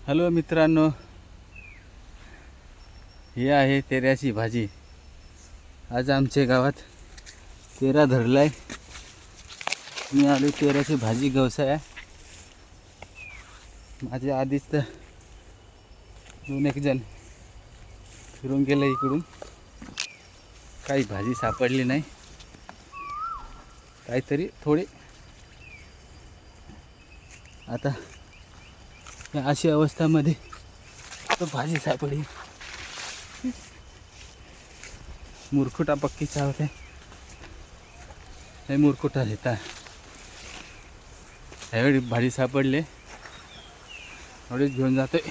Hello मित्रांनो, ही आहे तेऱ्याची भाजी। आज आमच्या गावात तेरा धरलाय। मी आलो तेऱ्याची भाजी व्यवसाय। माझ्या आधीच तर दोन एक जण फिरून गेले इकडून, काही भाजी सापडली नाही। काहीतरी थोडी आता या अशी अवस्थामध्ये तो भाजी सापडली। मुरकुटा पक्की चावते, हे मुरकुटा घेता ह्यावेळी भाजी सापडले, एवढेच घेऊन जातोय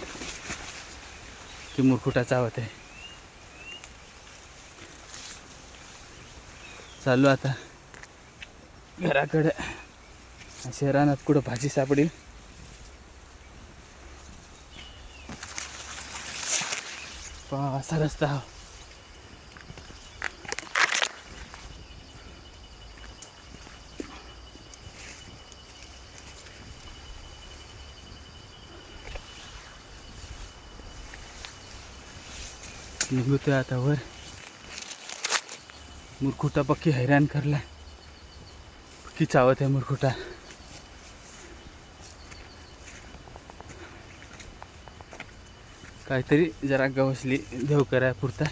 की मुरकुटा चावते। चालू आता घराकडे, शहरात कुठं भाजी सापडेल असा रस्ता हा। निघतोय आता वर। मुरकुटा पक्की हैराण करला, पक्की चावत आहे मुरकुटा। काहीतरी जरा गवसली देव कराय पुरता।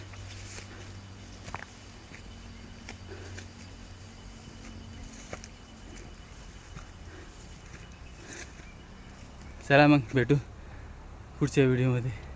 चला मग भेटू पुढच्या व्हिडिओमध्ये।